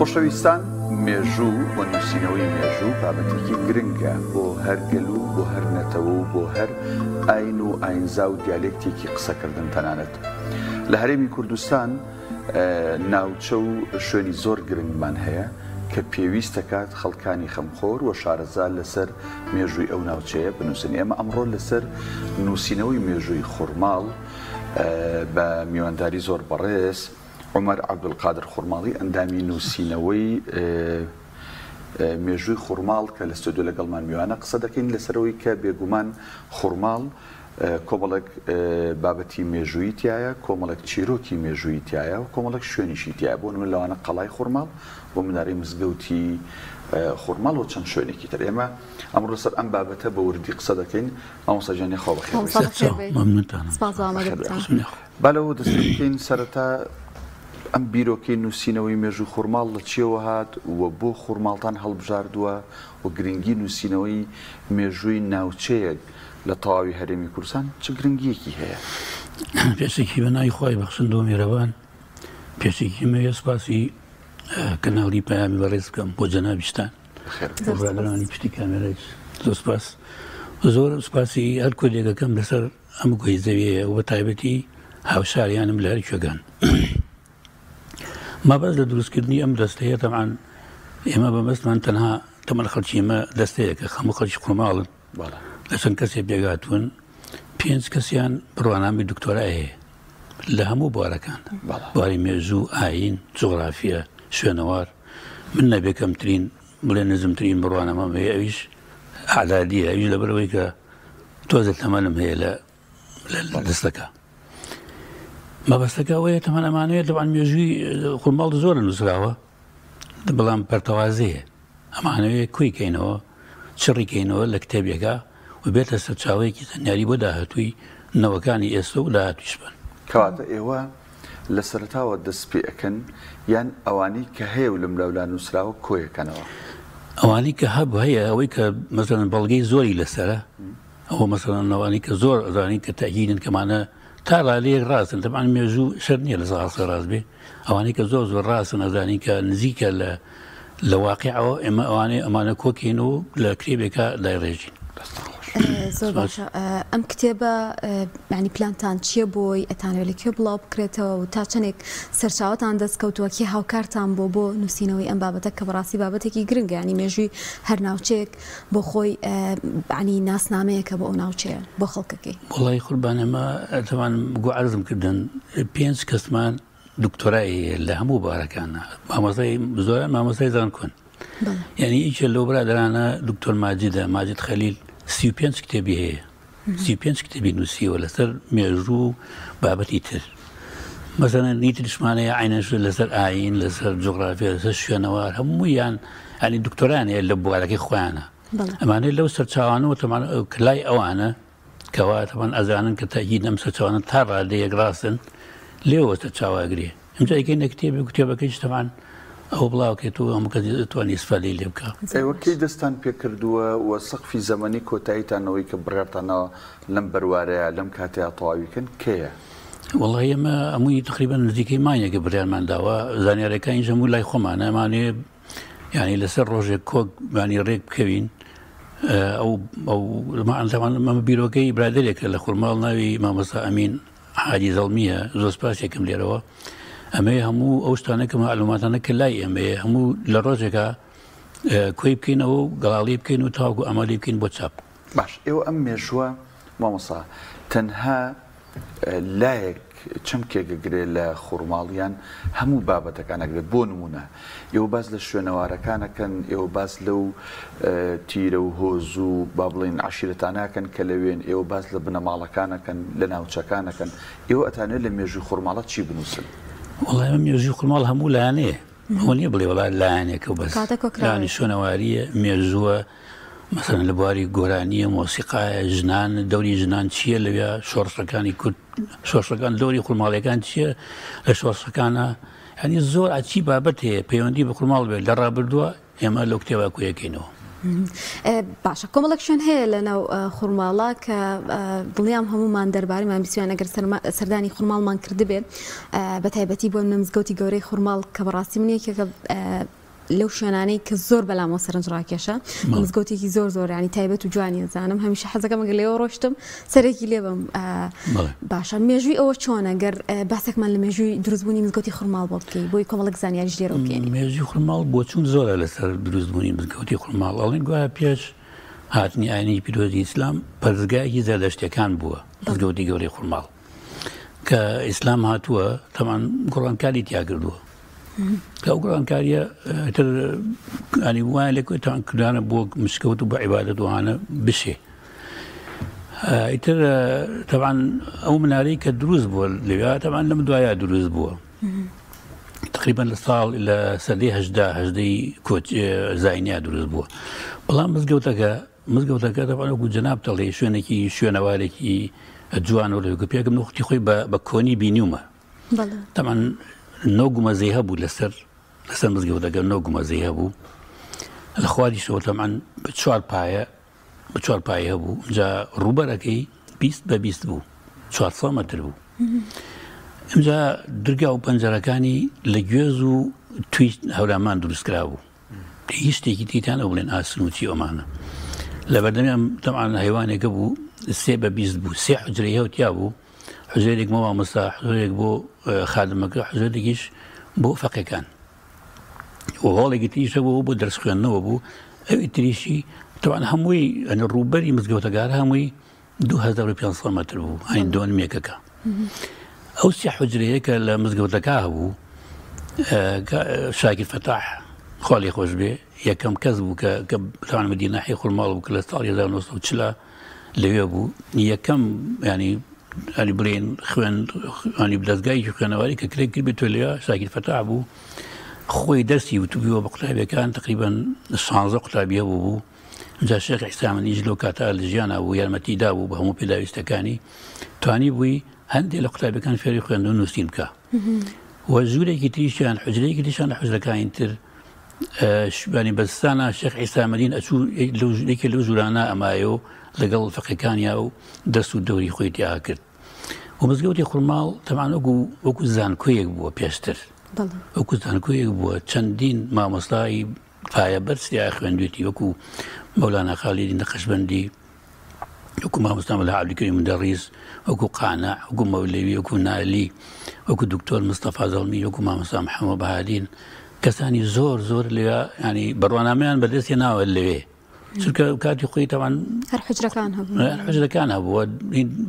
خۆشەویستان مێژوو و نووسینەوەی مێژوو بابەتێکی گرنگە بۆ هەر گەل و بۆ هەر نەتەوە و بۆ هەر ئاین و ئاینزا و دیالێکتێکی قسەکردن تەنانەت لە هەرێمی کوردستان ناوچە و شوێنی زۆر گرنگمان هەیە کە پێویست دەکات خەڵکانی خەمخۆر و شارەزا لەسەر مێژووی ئەو ناوچەیە بنووسن. ئێمە ئەمڕۆ لەسەر نووسینەوەی مێژووی خوڕماڵ بە میوانداری زۆر بەڕێز عومەر عەبدولقادر خوڕماڵی ئەندامی نووسینەوەی مێژووی خوڕماڵ کە لە ستۆدیۆ لەگەڵمان میوانە قسە دەکەین لەسەرەوەی کە بێگومان خوڕماڵ کۆمەڵێک بابەتی مێژووی تایە، کۆمەڵێک چیرۆکی مێژووی تایە و کۆمەڵێک شوێنیشی تایە بۆ نمونە لەوانە قەڵای خوڕماڵ بۆ مناری مزگەوتی خوڕماڵ و چەند شوێنێکی تر. ئێمە ئەمڕۆ لەسەر ئەم بابەتە بە وردی قسە دەکەین. مامۆستا جیانی خۆ بەخێر. با لەوە دەست بکەین سەرەتا ئەم بیرۆکەی نووسینەوەی مێژووی خوڕماڵ لە چیەوە هات و بۆ خوڕماڵتان هەڵبژاردووە و گرنگی نووسینەوەی مێژووی ناوچەیەک لە تەواوی هەرێمی کوردستان چ گرنگیەکی هەیە؟ پێشێکی بە ناوی خۆی بەخشندەوە میێرەوان پێشێکی مەوێ سپاسی کەناڵی پەیامی بەڕێز بکەم بۆ جەنابیشتان ڕادەرانی پشتی کامێرای زۆر سپاس زۆر سپاسی هەر کۆلێگەکەم لەسەر ئەم گۆی زەویەیە و بە تایبەتی هاوشاریانم لە هەر کوێگان. مابەست لە دروستکردنی ئەم دەستەیە تەمان ئێمە بەمەستمان تەنها تەمەن خەڵکی ئێمە دەستەیە کە هەموو خەڵکی خوڕماڵن لە چەند کەسێک بێگاتون 5 کەسیان بڕوانامی دکتۆرای هەیە لە هەموو بوارەکان بواری مێژوو، ئاین، جوغرافیە، شوێنەوار. من نەبێکەمترین بڵێ نزمترین بڕوانەمەم هەیە ئەویش عەدادیە ئەویش لەبەرەوەی کە تۆزە تەمەنم هەیە لە دەستەکە. مەبەستەکە ئەوەیە تەمان ئەمانەیە دەبان مێژووی خوڕماڵ زۆرە نووسراوە بەڵام پەرتەوازەیە ئەمانەوەیە کوێیکەینەوە چڕیکەینەوە لە کتێبێکە و بێتە سەرچاوەیەکی زەنیاری بۆ داهاتووی نەوەکانی ئێستا و داهاتویش بن. کەواتە ئێوە لە سەرەتاوە دەست پێ ئەکەن یان ئەوانەی کە هەیە و لەم لەولا نووسراوە کۆیەکەنەوە؟ ئەوانەی کە هەبوو هەیە ئەوەی کە مەسەڵەن بەڵگەی زۆری لەسەرە ئەوە مەسەڵەن ئەوانەی کە زۆر ئەزانین کە تەئکیدن کەمانە تا لالەیەک ڕاستن تەمان مێژوو شەر نییە لە زاڵسە ڕاست بێ ئەوانەی کە زۆر زۆر ڕاستن ئەزانین کە نزیکە لە واقعەوە ئێمە ئەمانە کۆکەین و لە کتێبێکە دایڕێژین. زۆر باشە. ئەم کتێبە ینی پلانتان چییە بۆی ئەتانوێت لەکوێ بڵاو بکرێتەوە و تا چەندێک سەرچاوەتان دەستکەوتووەکی هاوکارتان بۆ نووسینەوەی ئەم بابەتە کە بەڕاستی بابەتێکی گرنگە ینی مێژووی هەر ناوچەیەک بۆ خۆی ینی ناسنامەیەکە بۆ ئەو ناوچەیە بۆ خەڵکەکەی. وڵی قوربانەمە ئەتەمان گو عەرزم کردن 5 کەسمان دکتۆرای لە هەموو بارەکانە مامۆستای زۆران مامۆستای زان کۆن یعنی ئیچە لەو برادرانە دکتۆر ماجد خەلیل 35 کتێبی هەیە 35 کتێبی نووسیوە لەسەر مێژوو بابەتی تر مەسەڵەن نیتریشمانەیە عینەش لەسەر ئاین لەسەر جوغرافیا لەسەر شوێنەوار هەموویان ینی دکتۆرانەیە لە بوارەکەی خۆیانە ئەمانەی لەو سەرچاوانەوە تەمان کلای ئەوانە کەوا تەمان ئەزانن کە تەئکید ئەم سەرچاوانە تا ڕادەیەک ڕاستن لێوە سەرچاواگرێ ئەمجا ئەیکەینە کتێبەکەیش تەمان ئەو بڵاوکێتەوە هەموو کەس توانی ئیسفادەی لێ بکە. ئێوە کەی دەستان پێ کردووە و سەقفی زەمەنی کۆتاییتانەوەی کە بڕێتانەوە لەم بەروارەیە لەم کاتەیە تەواویکەن کێیە؟ وەڵی ئێمە هەمووی تقریبا نزیکەی مانیەکە بڕیارمان داوە زانیاریەکانی هەموو لای خۆمانە ئەمانێ ینی لەسەر ڕۆژێک کۆک بانی ڕێک بکەوین ئەمە بیرۆکەی برادێکە لە خوڕماڵ ناوی مامۆستا ئەمین حاجی زەڵمیە زۆر سپاسێکم لێرەوە ئەمەیە هەموو ئەو شتانە کە معلوماتانە کە لای ئەمەیە هەموو لە ڕۆژێکە کۆی بکەینەوە و گەڵاڵی بکەین و تاوەکو ئەمالی بکەین بۆ چاپ. باش ئێوە ئەم مێژووە مامۆستا تەنها لایەک چەمکێگەگرێت لە خوڕماڵیان هەموو بابەتەکانەگرێت بۆ نمونە ئێوە باز لە شوێنەوارەکانەکەن ئێوە باز لەو تیرە و هۆز و با بڵێن عشیرەتاناکەن کە لەوێن ئێوە باز لە بنەماڵەکانەکەن لە ناوچەکانەکەن ئێوە ئەتانێت لە مێژووی خوڕماڵە چی بنووسن؟ وڵای ئەمە مێژووی خوڕماڵ هەموو لایەنەیە ئەوە نییە بڵێ وڵای لایەنێکە و بەس لایەنی شوێنەواریە مێژووە مەسەڵەن لە بواری گۆرانیە مۆسیقایە ژنان دەوری ژنان چییە لەوێ شۆڕشەکانی کورد شۆڕشەکان دەوری خوڕماڵیەکان چییە لە شۆڕشەکانە ینی زۆر ئاچی بابەت هەیە پەیوەندی بە خوڕماڵ بێت لە ڕابردووە ئێمە لەو کتێبە کۆیەکەینەوە. باشە کۆمەڵک شوێن هەیە لەناو خوڕماڵە کە دڵنیام هەمومان دەربارەیمان بیستوان ئەگەر سەردانی خوڕماڵمان کردبێ بە تایبەتی بۆ مزگەوتی گەورەی خوڕماڵ کە بەڕاستی من یەکێکە لەو شوێنانەی کە زۆر بەلامەوە سەرنج ڕاکێشە مزگەوتێکی زۆر ینی تایبەت و جوانی زانم هەمیشە حەزەکەم ئەگەر لێەوە ڕۆشتم سەرێکی لێ بم باشە مێژووی ئەوە چۆنە گەر باسێکمان لە مێژووی دروستبوونی مزگەوتی خوڕماڵ بۆ بکەی بۆی کۆمەڵک زانیاریش لێرە بکەین مێژووی خوڕماڵ بۆ چوون زۆرە لەسەر دروستبوونی مزگەوتی خوڕماڵ ئەڵێن گوایە پێش هاتنی ئاینی پیرۆزی ئیسلام پەرستگایەکی زەردەشتیەکان بووە مزگەوتی گەورەی خوڕماڵ کە ئیسلام هاتووە تەمان گۆڕانکاری تیا کردووە کە ئەو گۆڕانکاریە تر ئەنی وایە لێ تان کردانە بۆ مشکەوت و بە عیبادەت وانە بشێ ئیتر تەبان ئەو منارەی کە دروست بووە لەوێ تەبان لەم دوایە دروست بووە تقریبا لە ساڵ لە سەدەی هەژدەی زاینیا دروست بووە بەڵام مزگەوتەکە تەبان وەکو جەناب دەڵێ شوێنێکی شوێنەوارێکی جوان و لەوێ پێکم نوختی خۆی بە کۆنی بینیومە تەمان نۆ گومەزەی هەبوو لەسەر مزگەوتەکە نۆ گومەزەی هەبوو لە خواریشەوە تەمان بە چوار پایە هەبوو اینجا ڕووبەرەکەی 20 بە 20 بوو 400 مەتر بوو اینجا درگا و پەنجەرەکانی لە گوێز و توی هەورامان دروستکرا بوو هیچ شتێکی تیتان ئەو بڵێن ئاسن و چی ئەمانە لە بەردەمیان تەمان هەیوانێکە بوو 3 بە 20 بوو 3 حوجرەی هەوتیا بوو حوجرێک بۆ مامۆستا حوجرێک بۆ خادمەکە حوجرێکیش بۆ فەقێکان و هەڵێکی تریشە بۆ دەرس خوێندنەوە بوو ئەوی تریشی تەوان هەمووی ئەنە ڕووبەری مزگەوتەکار هەمووی 2500 مەتر بوو هەین دۆنمێکەکە ئەو سێ حوجرەیە کە لە مزگەوتەکە هەبوو شاکر فەتاح خوا لێی خۆش بێ یەکەم کەس بوو کە تەوان مەدینەحی خوڕماڵ بوو کە لە ساڵی 1940 لەوێ بوو یەکەم ینی بڵێن خوێنی دەستگایکی خوێنەواری کە کرێک کرد بێتۆ لێوە شاکر فەتاح بوو خۆی دەرسی وتوبیەوە بە قوتابیەکان تقریبا 16 قوتابی هەبوو بوو اینجا شێخ عیسامەنیش لەو کاتە لە ژیانە بوو یارمەتیدا بوو بە هەموو پێداویستەکانی توانی بووی هەندێک لە قوتابیەکان فێری خوێندن و نووسین بکە و ژوورێکی تریشیان حوجرەیەکی تریشان لە حوجرەکانی تر شوانی بەستانە شێخ عیسامەدین ئەچوو لێکی لەو ژوورانە ئەمایەوە لەگەڵ فەقێکانیا و دەست و دەوری خۆی تیا کرد و مزگەوتی خوڕماڵ تەمان وەکو زانکۆیەک بووە پێشتر وەکو زانکۆیەک بووە چەندین مامۆستای پایە بەرسیا خوێندوێتی وەکو مەولانا خالیدی نەقەشبەندی وەکو مامۆستا مەلا عەبدولکەریم مدەڕیس وەکو قانع وەکو مەولەوی وەکو نالی وەکو دکتۆر مستەفا زەڵمی وەکو مامۆستا محەممەد بەهادین کەسانی زۆر لێوە ینی بەڕوانامەیان بەدەستی ناوە لەوێ چونکە کاتی خۆی تەوان هەر حوجرەکان هەبووە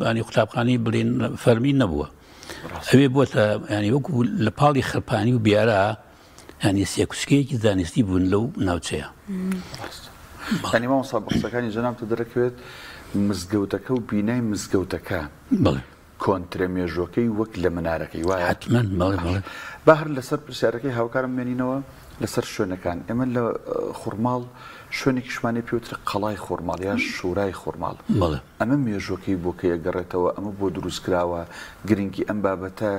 ینی قوتابخانەی بڵێن فەرمی نەبووە ئەوێ بووە ینی وەکو لە پاڵی خەرپانی و بیارە ینی سێکوچکەیەکی زانستی بوون لەو ناوچەیە ینی مامۆستا بەقسەکانی جەنابتە دەرەکەوێت مزگەوتەکە و بینای مزگەوتەکە کۆنترە مێژوەکەی وەک لە منارەکەی وایە حتمەن با هەر لەسەر پرسیارەکەی هاوکارم مێنینەوە لەسەر شوێنەکان ئێمە لە خوڕماڵ شوێنێکی شمانی پێوترە قەڵای خوڕماڵ یا شورای خوڕماڵ ئەمە مێژوەکەی بۆ کە یەگەڕێتەوە ئەمە بۆ دروستکراوە گرنگی ئەم بابەتە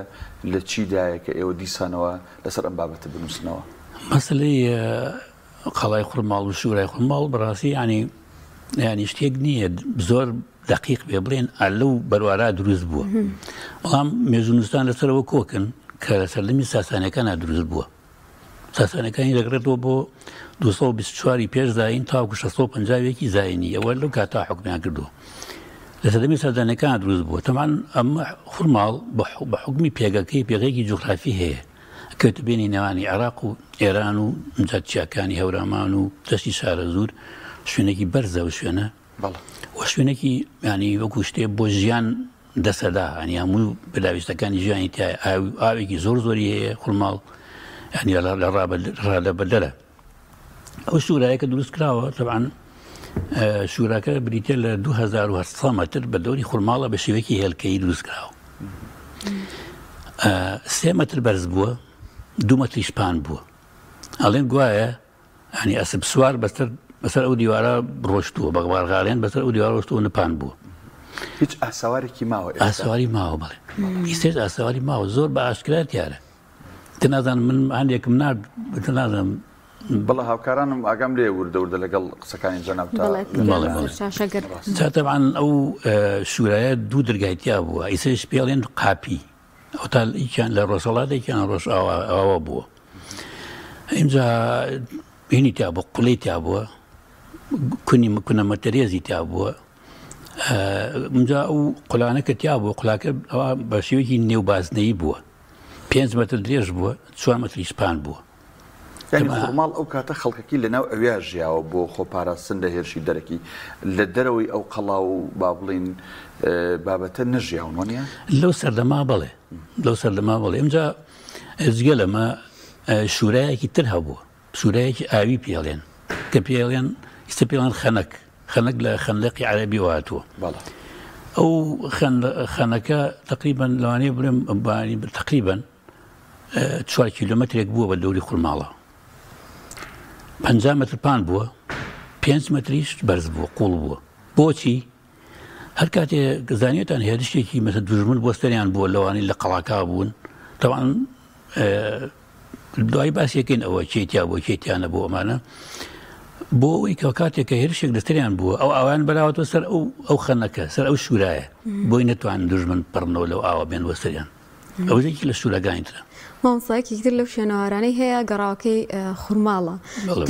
لە چیدایە کە ئێوە دیسانەوە لەسەر ئەم بابەتە بنووسنەوە مەسەلەی قەڵای خوڕماڵ و شورای خوڕماڵ بەڕاستی ینی شتێک نییە زۆر دقیق بێ بڵێن ئەلەو بەروارا دروست بووە بەڵام مێژونوستان لەسەرەوە کۆکن کە لەسەر لەمی ساسانەکانە دروست بووە ساسانەکانی دەگرێتەوە بۆ 224 پێش زاین تاوکو 650 زاینی ئەوە لەو کاتا حکمیان کردووە لەسەر لەمی ساسانەکان دروست بووە تەمان ئەمە خوڕماڵ بە حکمی پێگەکەی جوغرافی هەیە کەوتە بینی نێوانی عێراق و ئێران و چیاکانی هەورامان و دەشتی شارە زور شوێنێکی بەرزە و شوێنە و شوێنێکی ینی وەکو شتێ بۆ ژیان دەسەدا ینی هەموو پێداویستەکانی ژیانی تایە ئاوێکی زۆری هەیە خوڕماڵ ینی لە بەدەرە ئەو شورایە کە دروست کراوە تەبعاً شوراکە بریتە لە 2800 مەتر بە دەوری خوڕماڵە بە شێوەیەکی هێلکەیی دروست کراوە 3 مەتر بەرز بووە 2 مەتریش پان بووە ئەڵێن گوایە ینی ئەسب سوار بەسەر ئەو دیوارە ڕۆشتووە بە غبارغاڵێن بەسەر ئەو دیوار ڕۆشتووە نەپان بووە هیچ ئاساوارێکی ماوە ئاساواری ماوە بڵێ هیچ ئاساواری ماوە زۆر بە ئاشکرا دیارە نازانم من هەندێکم نازانم بەڵێ هاوکارانم ئاگام لێ وردە لەگەڵ قسەکانی جەنابتا طبعا ئەو شورایە دوو دەرگایتیا بووە ئیسش پێڵێن قاپی ئەو تا ئیچیان لە ڕۆژهەڵاتێکیان ڕۆژ ئاوا بووە اینجا هینی تیا بووە قوڵەی تیا بووە کونەمە تەرێزی تیا بووە اینجا ئەو قوڵانەکە تیا بووە قوڵاکە ئەوە بە شێوەیەکی نێوبازنەیی بووە 5 مەتر درێژ بووە 4 مەتری سپان بووە خۆماڵ ئەو کاتە خەڵکەکی لەناو ئەویا ژیاوە بۆ خۆپاراستن لە هێرشی دەرەکی لە دەرەوەی ئەو قەڵاو و با بڵین بابەتە نەژیاون وانە لەو سەردەما بڵێ ئەمجا جگە لەمە شورایەکی تر هەبووە شورایەکی ئاوی پێڵێن کە پێڵێن ئیستا پێڵێن خەنەک لە خەندەقی عەرەبی وهاتووە ئەو خەنەکە تقریبا لەوانەیە بڵێم تقریبا 4 کیلۆمەترێک بووە بە دەوری خورماڵە 50 مەتر پان بووە 5 مەتریش بەرز بووە قوڵ بووە بۆچی هەر کاتێ زانیێتان هێرشێکی مەسە دوژمن بۆستەریان بووە لەوانەی لە قەڵاکا بوون تەوان دوای باسیەکەین ئەوە چێتیا بۆ چێتیانە بۆ ئەمانە بۆ ئەوەی کە کاتێک کە هێرشێک دەستریان بووە ئەو ئاوان بەراوەتەوە سەر ئەو خەنەکە سەر ئەو شورایە بۆی نەتوان دوژمن پڕنەوە لەو ئاوە بێن وەستەریان ئەوەیەکی لە شورەکانترە مامۆستایەکی تر لەو شوێنەوارانەی هەیە گەڕاوەکەی خورماڵە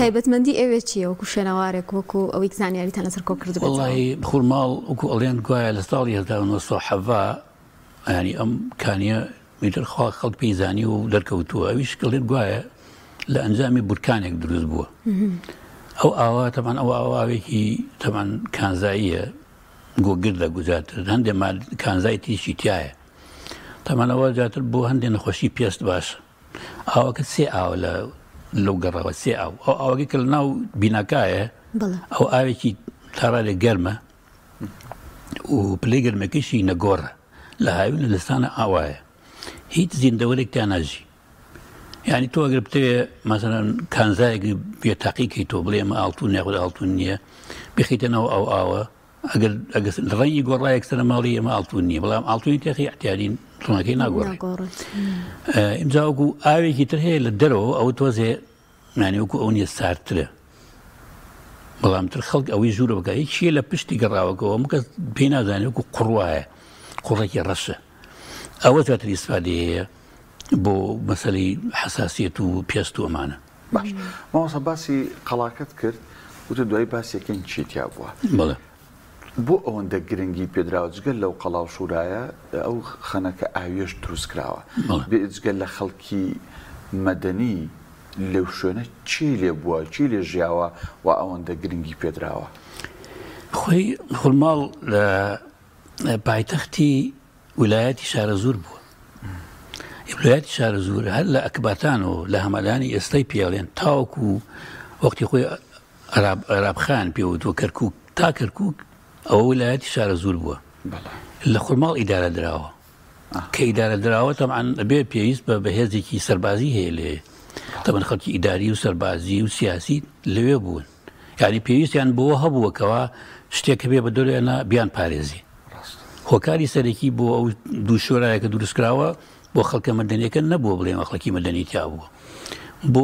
تایبەتمەندی ئەوێ چییە وەکو شوێنەوارێک وەکو ئەوەی زانیاریتان لەسەر کۆ کردبێت وەڵڵاهی خورماڵ وەکو ئەڵێن گوایە لە ساڵی 1970 ینی ئەم کانیە میتر خەڵک پێی زانی و دەرکەوتووە ئەویش کڵێن گوایە لە ئەنجامی بورکانێک دروست بووە ئەو ئاوا تەمان ئەو ئاواوێکی تەمان کانزاییە گۆگردە گوزارتر هەندێک کانزای تیشی تایە تەمانەوە جاتر بۆ هەندێک نەخۆشی پێست باشە ئاوەکە 3 ئاو لەو گەڕەوە 3 ئاو ئەو ئاوەکە کە لە ناو بیناکایە ئەو ئاوێکی تاڕادێک گەرمە و پلەی گەرمەکەشی نەگۆڕە لە هاوین لە لەستانە ئاوایە هیچ زیندەوەرێک تا ناژی یعنی تۆ ئەگەر بتەوێ مەسەڵەن کانزایەکی بێتاقیکەی تۆ بڵێ ئەمە ئاڵتون یاخود ئاڵتون نییە بخیتەنەوە ئەو ئاوە ئەگەر ڕەنگی گۆڕایەک سەر ماڵی ئەمە ئاڵتون نییە بەڵام ئاڵتونی تێخی احتیارین تۆنەکەی ناگۆڕێت ئیمجا وەکو ئاوێکی تر هەیە لە دەرەوە ئەو تۆزێ معنی وەکو ئەو نیە ساردترە بەڵام تر خەڵک ئەوەی ژوورە بکە هیچ چیە لە پشتی گەڕاوەکەەوە کەس پێی نازانێت وەکو قوڕایە قوڕێکی ڕەشە ئەوە زیاتر ئیسفادە هەیە بۆ مەسەلەی حساسیەت و پێست و ئەمانە باش مامۆستا باسی قەڵاکەت کرد وتە دوای باسیەکەین چیتیا بووە بەڵێ بۆ ئەوەندە گرنگی پێدراوە جگەل لەو قەڵاو شورایە ئەو خەنەکە ئاوێش دروست کراوە جگەل لە خەڵکی مەدەنی لەو شوێنە چی لێ بووە چی لێ ژیاوە و ئەوەندە گرنگی پێدراوە خۆی خورماڵ لە پایتەختی ویلایەتی شارەزور بووە ویلایەتی شارەزور هەر لە ئەکباتان و لە هەمەدانی ئێستای پێڵێن تاوەکو وەختی خۆی عرابخان پێوتوە کەرکووک تا کەرکووک ئەوە ویلایەتی شارەزور بووە لە خورماڵ ئیدارە دراوە کە ئیدارە دراوە تەمان بێ پێویست بە بەهێزێکی سەربازی هەیە لێ تەمەن خەڵکی ئیداری و سەربازی و سیاسی لەوێ بوون یعنی پێویستیان بۆ هەبووەکەوە شتێکە بێ بە دەورێنە بیان پارێزی هۆکاری سەرەکی بۆ ئەو دوو شۆرایەکە دروستکراوە بۆ خەڵکە مەدەنیەکە نەبووە بڵێمە خەڵکی مەدەنی تیا بووە بۆ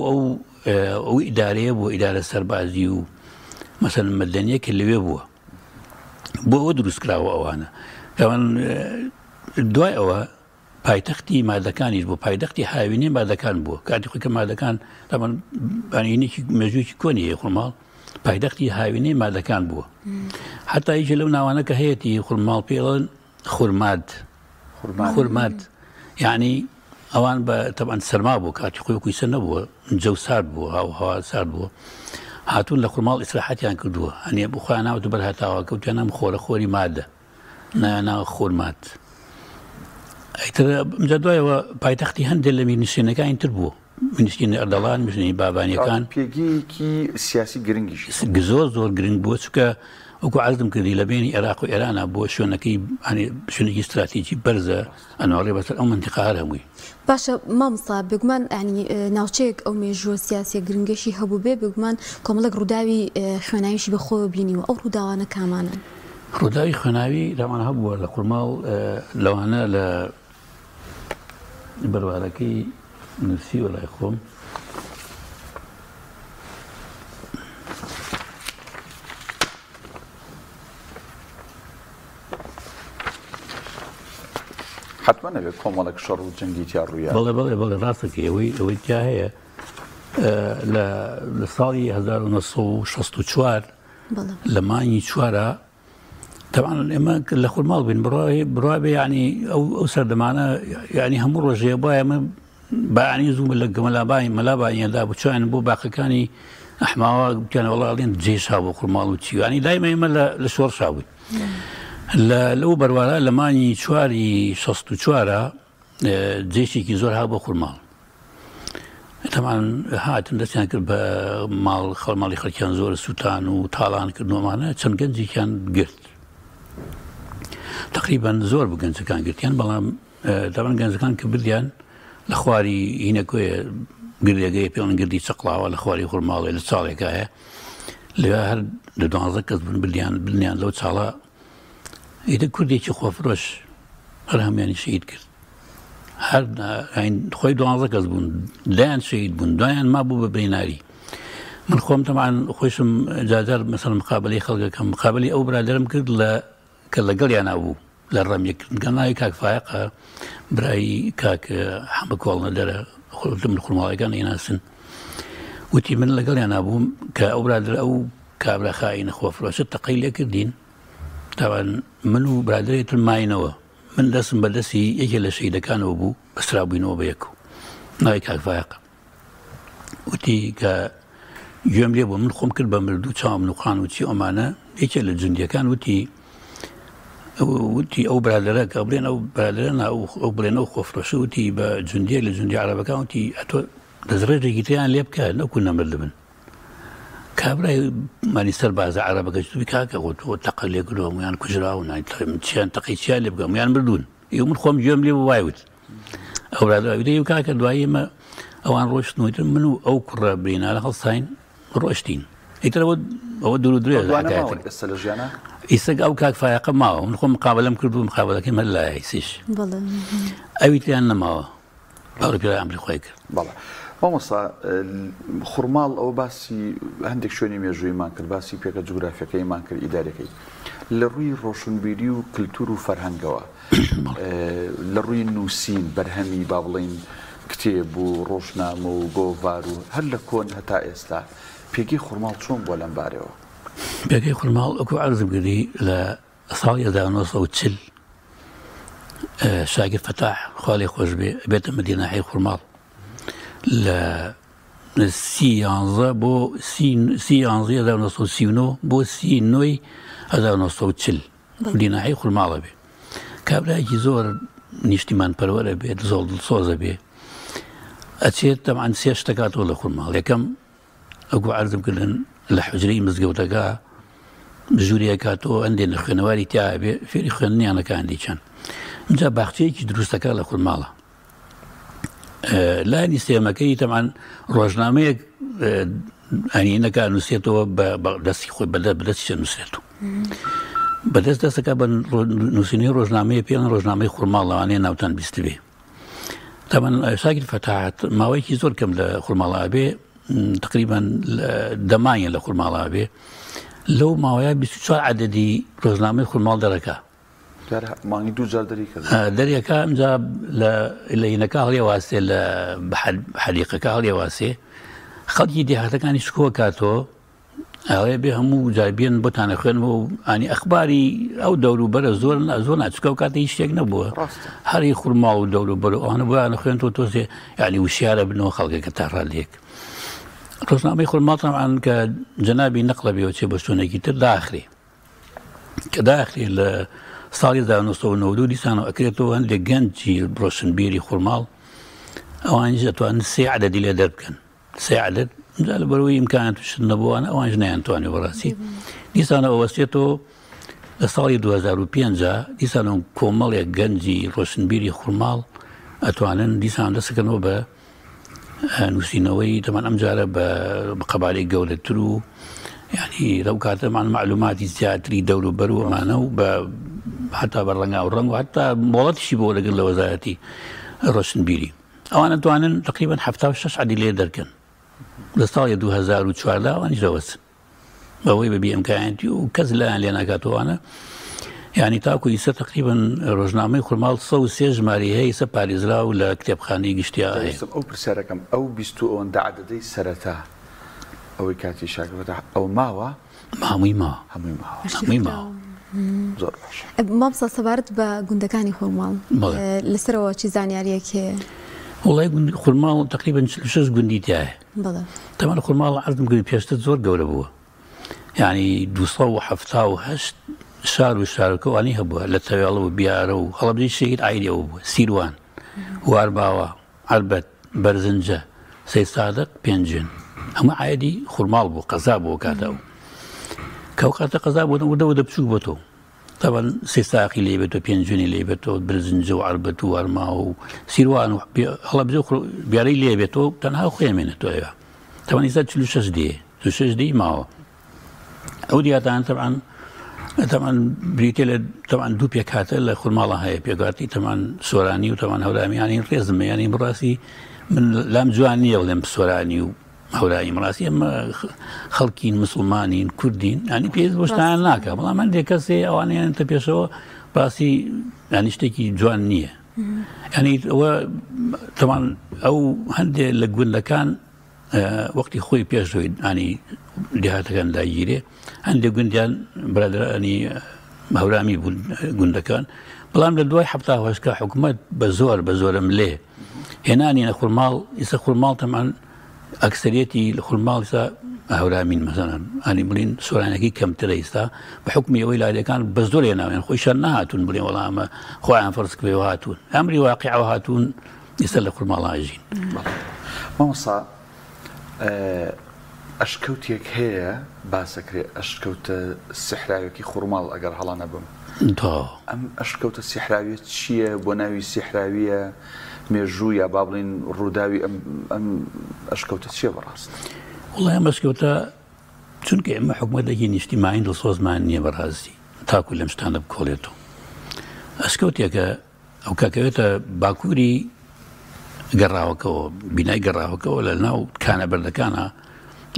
ئەو ئیدارەیە بۆ ئیدارە سەربازی و مەسەلەن مەدەنیەکە لەوێ بووە بۆ ئەوە دروستکراوە ئەوانە ئەوان دوای ئەوە پایتەختی مادەکانیش بۆ پایتەختی هاوینێ مادەکان بووە کاتی خۆی کە مادەکان بانینێکی مێژوویکی کۆنی خورماڵ پایتەختی هاوینێ مادەکان بووە حتا هیچ لەو ناوانەکە هەیەی خورماڵ پێڵێن خورمات یعنی ئەوان بە تەبەن سەرما بوو کاتی خۆی کویسە نەبووە جەو سارد بووە هەوا سارد بووە هاتوون لە خورماڵ ئیسراحەتیان کردووە هەنێ بخۆیان ناوە بەر هاتاوە کەوتیانە خۆرە خۆری مادە ناوە خورمات ئەیتر جا دوایەوە پایتەختی هەندێک لە میرنشینەکانی تر بوو میرنشینە ئەردەڵان میرنشینی بابانیەکان پێگەیەکی سیاسی گرنگیش زۆر گرنگ بووە چونکە وەکو عەرزم کردی لە بینی عێراق و ئێرانە بۆ شوێنێکی استراتیجی بەرزە ئەنوەڕێ بەسەر ئەو منتیقە هەر هەمووی باشە مامۆستا بگومان ینی ناوچەیەک ئەو مێژووە سیاسیە گرنگێکی هەبوو بێ بگومان کۆمەڵێک ڕووداوی خوێناویشی بەخۆ بینیوە ئەو ڕووداوانە کامانن ڕووداوی خوێناوی دامان هەبووە لە خورماڵ لەوانە لە بەروارەکەی نووسی وەلای خۆم حتما نەبێت کۆمەڵێک شەڕ و جەنگی تیا ڕوویە. بەڵێ ڕاستەکە ئەوەی تیا هەیە لە ساڵی 1964 لە مانگی 4 طبعا ئێمە لە خورماڵ بین بڕوا بێ ینی ئەو سەردەمانە ینی هەموو ڕۆژێ بۆ ئێمە بەیانی زوو لە مەلابانیەدا بچوان بۆ باقەکانی ئەحماوە بکەن وڵاڵێن جێشا بۆ خورماڵ و چی ینی دایمە ئێمە لە شۆڕشا بووین لەو بەروارە لە مانگی 64 جێشێکی زۆر ها بۆ خورماڵ تەمان هاتن دەستیان کرد بە خەڵماڵی خەڵکیان زۆر سووتان و تاڵان کردنەوەمانە چەند گەنجێکیان گرت تقریبا زۆر بە گەنجەکان گرتیان بەڵام دەبن گەنجەکان کە بردیان لە خواری هینەکۆیە گردێگەی پێڵن گردی چقڵاوە لە خواری خورماڵی لە چاڵێکە هەیە لەوێ هەر لە 12 کەس بوون بردیان لەو چاڵە ئیدە کوردێکی خۆفرۆش هەر هەمویانی شەهید کرد هەر خۆی 12 کەس بوون دایان شەهید بوون دوایان مابوو بە بریناری من خۆم تەمان خۆشم جاجار مەسەڵ مقابلەی خەڵکەکەم مقابلەی ئەو برادەرم کرد کە لەگەڵیان نابوو لە ڕەمیەکردنگە ناوی کاک فایقە برایی کاک حەمە کۆڵنە دەرە من خورماڵەکان ئیناسن وتی من لەگەڵیان نابووم کە ئەو برادر ئەو کابرا خاینە خۆفرۆشە تەقەی لێ کردین تاوان من و برادرێتتر ماینەوە من دەستم بەدەستی یەکێ لە شەیدەکانەوە بوو بەسرابووینەوە بە یەک و ناوی کاک فایقە وتی کە گوێم لێ بوو من خۆم کرد بە مردوو چاوم نوقان و چی ئەمانە یەکێ لە جوندیەکان وتی ئەو برادرە کە بڵێن ئەو برادرە ئەو بڵێن ئەو خۆفرۆشە وتی بە جوندیە لە جوندی عەرەبەکان وتی ئەتۆ دەزڕێژێکی تیان لێ بکە نەکو نەمرد بن کابرای مانی سەربازە عەرەبەکە توی کاکە تۆ تەقە لێ کردەوە هەمویان کوژراون چیان تەقی چیان لێ بکە هەمویان مردوون من خۆم گوێم لێ وایوت ئەو برادرە وتی کاکە دوایی ئێمە ئەوان ڕۆشتنەوەیتر من و ئەو کوڕە برینارە هەڵساین ڕۆشتین ئیتر ئەوە دوور و درێ ئیسەک ئەو کاک فایقە ماوە من خۆم مقابلەم کرد و مقابلەکەی مە لای ئیسیش ئەویتیان نەماوە باوەڕی پێی ئەمریخای کرد بەڵێ مامۆستا خورماڵ ئەو باسی هەندێک شوێنی مێژوویمان کرد باسی پێکە جوگرافیەکەیمان کرد ئیدارەکەی لە ڕووی ڕۆشنبیری و کلتور و فەرهەنگەوە لە ڕووی نووسین بەرهەمی با بڵین کتێب و ڕۆژنامە و گۆڤار و هەر لە کۆن هەتا ئێستا پێگەی خورماڵ چۆن بۆ لەم بارەوە پێگەی خورماڵ ئەوکو عەرزم کردی لە ساڵی 1940 شاگیر فتاح خوا لێی خۆش بێ بێتە مدینەحەی خورماڵ لە 11 بۆ 1939 بۆ 39 1940 مدینەحەی خورماڵە بێ کابرایەکی زۆر نیشتیمان پەروەرە بێت زۆر دڵسۆزە بێ ئەچێت تەمان سێ شتەکاتەوە لە خورماڵ یەکەم ئەوکو عەرزم کردن لە حوجرەی مزگەوتەکە ژووری ئەکاتەوە ئەندێن لە خوێنەواری تیا بێ فێری خوێندنیانەکان دیچەن اینجا باخچەیەکی دروستەکە لە خورماڵە لانی سێمەکەی تەمان ڕۆژنامەیەک ئەنینەکە نووسێتەوە دەستی خۆی بەدەستیشە نووسێتەوە بەدەست دەستەکە بە نووسینەی ڕۆژنامەیە پێڵن ڕۆژنامەی خورماڵ لەوانەیە ناوتان بیست بێ تەمان شاگیر فتاحات ماوەیەکی زۆر کەم لە خورماڵا بێ تقریبا دەمانە لە خورماڵا بێ لەو ماوەیە 24 عەدەدی ڕۆژنامەی خورماڵ دەرەکە مانگی دوو جار دەریەکە ئەمجا لە هینەکە هەڵێواسێ لە حەدیقەکە هەڵێواسێ خەڵکی دێهاتەکانی شکۆ کاتەوە ئەوەیە بێ هەموو جایبێن بۆتانە خوێنەوە و ئانی ئەخباری ئەو دەوروبەرە زۆر ناچکە و کاتە هیچ شتێک نەبووە هەری خورماڵ و دەوروبەر ئەوانە بۆیانە خوێنەوە تۆزێ یعنی وشیارە بنەوە خەڵکێکە تا ڕادێک ڕۆژنامەی خورماڵ تەمان کە جەنابی نەقڵە بێەوە چێ بە شوێنێکی تر داخرێ کە داخرێ لە ساڵی 1992 دیسانەوە ئەکرێتەوە هەندێک گەنجی ڕۆشنبیری خورماڵ ئەوانش دەتوانن سێ عەدەدی لێ دەربکەن سێ عەدەد جا لە بەرەوەی ئیمکانیان تووشت نەبووانە ئەوانش نەیانتوانێ بەڕاستی دیسانەوە وەستێتەوە لە ساڵی 2005 دیسانە کۆمەڵێک گەنجی ڕۆشنبیری خورماڵ ئەتوانن دیسان دەسەکەنەوە بە نووسینەوەی تەمان ئەمجارە بە قەبارەی گەورەتر و یعنی لەو کاتەمان معلوماتی زیاتری دەوروبەر و ئەمانە و بە حتا بە ڕەنگا و ڕەنگ و حتا مۆڵەتیشی بۆ لەگەڵ لە وەزارەتی ڕۆشنبیری ئەوانە توانن تقریبا 76 عەدی لێ دەرکەن لە ساڵی 2014 ئەوانیش دەوەستن بەوەی بەبێ ئیمکانیەتی و کەس لایەن لێ ناکاتەوەوانە يعني تاكو يسا تقريبا روزنامه خرمال صو سيج ماري هي يسا باريزرا ولا كتاب خاني قشتيا هي او برساركم او بيستو اون عددي سرتا او كاتي شاكبتا او ماوا همووی زۆر باش مامسا سەبارەت بە گوندەکانی خۆرماڵ لەسەرەوە چی زانیاریەک هەیە؟ وڵای خورماڵ تقریبا 6 گوندی تایە تەمەن خورماڵ عەرزم کرد پێشتر زۆر گەورە بووە یعنی 278 شار و شارەکەوانی هەبووە لە تەوێڵە و بیارە و هەڵەبجەی شەهید عایدەوە بووە سیروان وارباوە عەربەت بەرزنجە سەید سادق پێنجن هەموو عایدی خورماڵ بوو قەزا بووە کاتەوە كوكاتا قزا ودا بشوك بتو طبعا سيساقي لي بتو بينجوني لي بتو برزنجو عربتو ورماو سيروان هلا بزو بياري لي بتو تنها خويا من تو ايوه طبعا اذا تشلوش دي ما او دي طبعا بريتيل طبعا دو بيكاتا لخرمالا هاي بيغاتي طبعا سوراني وطبعا هولامي يعني رزم يعني براسي من لام جوانيه ولا سوراني هؤلاء مراسي اما خلقين مسلمانين كردين يعني بيز وشتان ناكا والله ما عندي كسي او اني انت بيشو براسي يعني اشتكي جوان نيه يعني هو طبعا او عندي لقول لكان وقت خوي بيشو يعني جهات كان لاجيري عندي قنديان برادر يعني هولامي قندكان بلام لدواي حبطها واشكا حكومات بزور مليه هنا اني خرمال يسا خرمال طبعا أكثريتي الخرمال يسا هولامين مثلا أنا بلين سورانكي كم تريستا بحكم يويلا كان بزدور أنا يعني خويشان هاتون بلين والله ما خو عن فرسك بيوهاتون أمري واقع وهاتون يسال الخرمال عاجين. مامصا أشكوتيك هي باسكري أشكوت السحراوي كي خرمال أجر هلا نبم. أم أشكوت السحراوي شيء بناوي السحراوية مێژوو یا با بڵین ڕووداوی ئەم ئەشکەوتە چییە بەڕاست؟ وڵای ئەم ئەشکەوتە چونکە ئێمە حکوومەتێکی نیشتیمانی دڵسۆزمان نییە بەڕاستی تاکو لەم شتانە بکۆڵێتەوە ئەشکەوتێکە ئەو کاکەوێتە باکووری گەڕاوەکەەوە بینای گەڕاوەکەەوە لە ناو کانە بەردەکانە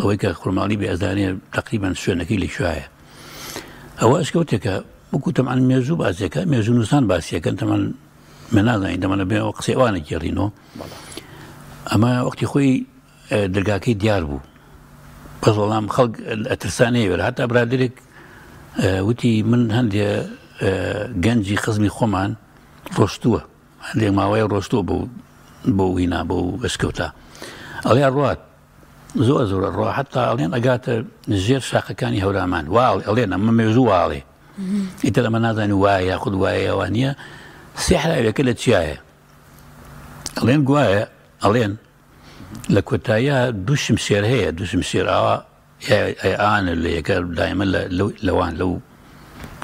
ئەوەی کە خورماڵی بێ ئەزانێ تقریبان شوێنەکەی لە شوایە ئەوە ئەشکەوتێکە وەکو تەمان مێژوو باسیەکە مێژوو نووسان باسیەکەن تەمان من هذا عندما نبي وقصي وانا جرينو اما وقت خوي دلقاكي دياربو بس والله خلق الترسانيه ولا حتى برادرك وتي من هندي جنجي خزمي خمان روشتوه عندي ما وي روشتوه بو هنا بو اسكوتا علي الروات زور الروات حتى علينا اقات الجير شاقه كان هولامان واو علينا ما يزوا عليه انت لما نازل واي ياخذ واي وانيه سحر كل شيء ألين قوايا ألين لكوتايا دوش مسير هي دوش مسير يا أنا اللي كان دائما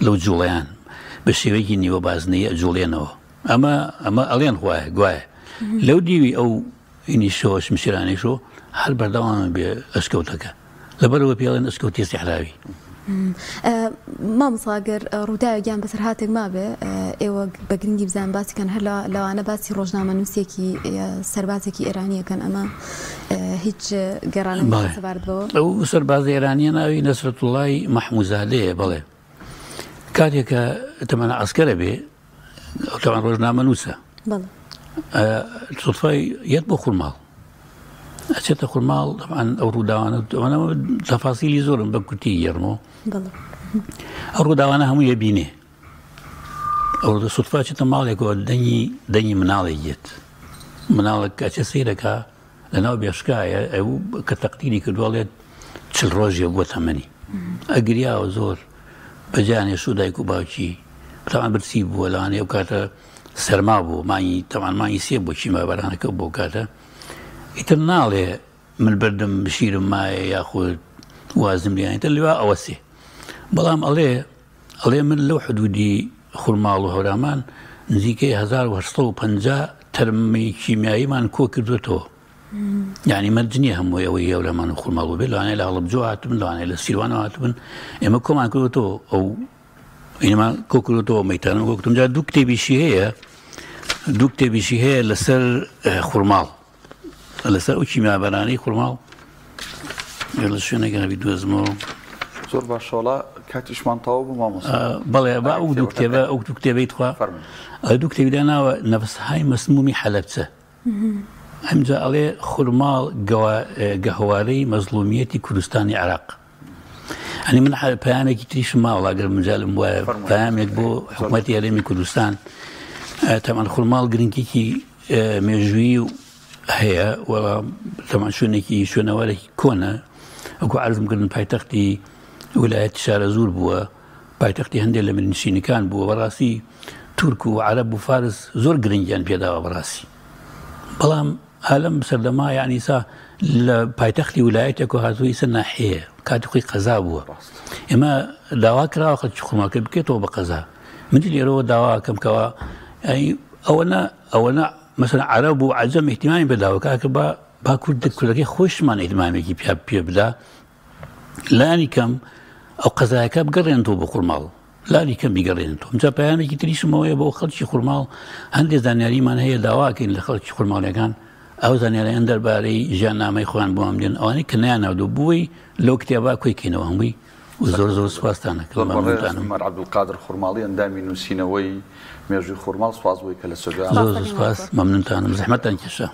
لو جوليان بس يجيني وبازني جوليانو أما ألين قوايا لو ديوي أو إني شو مسيراني شو هل بردوام بأسكوتك لبرو بيالين أسكوتي سحراوي مامساگر ڕووداوی گیان بەسەر هاتێک مابێ ئێوە بە گرنگی بزان باسی کەن هەر لەوانە باسی ڕۆژنامە نووسێکی سەربازێکی ئێرانیەکەن ئەمە هیچ گەڕانە سەبارەت بەوە ئەو سەربازە ئێرانیە ناوی نەسرەتوڵای مەحموودزادەیە بەڵێ کاتێکە تەمەنە عەسکەرە بێ تەمەن ڕۆژنامە نووسە سوتفای یەت بۆ خورماڵ أشياء خرمال طبعا أو روداوانة أنا تفاصيل زورم بكتي يرمو الروداوانة هم يبينه أو صدفة تمالي كو دني مناليت منالك أشياء سيرك لأنه بيشكاية أو كتقديري كدولة تشل روجي وثماني أجريا وزور بجاني سودايكو باوشي طبعا برسيب ولا أنا وكاتا سرمابو معي طبعا معي سيبو شي ما برانا كبو كاتا يتنالي من البردم بشير ما ياخذ وازم لي يعني تلي اوسي بلام عليه من لو حدودي خرمال وهرامان نزيكي 1850 ترمي كيميائي مان كوكردوتو يعني مرجنيه هم ويا ولا مان خرمال وبلا انا لا بجوعات من لا انا السيروانات من اما كمان كوكردوتو او انما كوكردوتو ميتان كوكتم جا دوكتي بشي هي لسر خرمال لسر اوشي ما براني خرمال يلا شو نقدر بدو اسمه زۆر باشەوەڵا کاتیشمان تەواو بوو مامۆستا. بەڵێ با ئەو دوو کتێبە ئەو دوو کتێبەی خوا دوو کتێبیدا ناوە نەفسهای مەسمومی حەلەبچە. ئەمجا ئەڵێ خورماڵ گەهوارەی مەزلومیەتی کوردستانی عێراق. ئەنی من پەیامێکی تریشم ماوەڵا گەر مجالم وایە پەیامێک بۆ حکوومەتی هەرێمی کوردستان. تەمان خورماڵ گرنگێکی مێژووی هەیە وەڵا تەمان شوێنەوەرێکی کۆنە وەکو عەرزم کردن پایتەختی ویلایەتی شارەزور بووە، پایتەختی هەندێک لە میرنشینەکان بووە. بەڕاستی تورک و عەرەب و فارس زۆر گرنگیان پێداوە بەڕاستی. بەڵام هەلەم سەردەما یعنی سا لە پایتەختی ویلایەتێک و هاتووی سەر ناحەیە کاتی خۆی قەزا بووە. ئێمە داوا کراوە خەڵکی خورماڵکە بکێتەوە بە قەزا. من لێرەوە داوا ئەکەم کەوە ئەوەنە مەسەڵەن عەرەب و عەجەم ئیحتیمامی بەداوە کاکە با کوردەکەی خۆشمان ئیحتیمامێکی پێ بدا، لانی کەم ئەو قەزایەکە بگەڕێنەوە بۆ خورماڵ، لانی کەم بیگەڕێنەوە. جا پەیامێکی تریشمەوەیە بۆ خەڵکی خورماڵ هەندێک زانیاریمان هەیە داواکەین لە خەڵکی خورماڵیەکان ئەو زانیاریان دەربارەی ژیاننامەی خۆیان بۆ ئەم دێن ئەوانەی کە نەیانناودوو بووی لەو کتێبا کۆیکەینەوە هەمووی زۆر زۆر سوپاسدانە عمەر عەبدولقادر خورماڵی ئەندامی نووسینەوەی مێژووی خورماڵ سوپاس بووی کە لە سۆدا زۆر سوپاس مەمنونتانم زەحمەتان کێشا.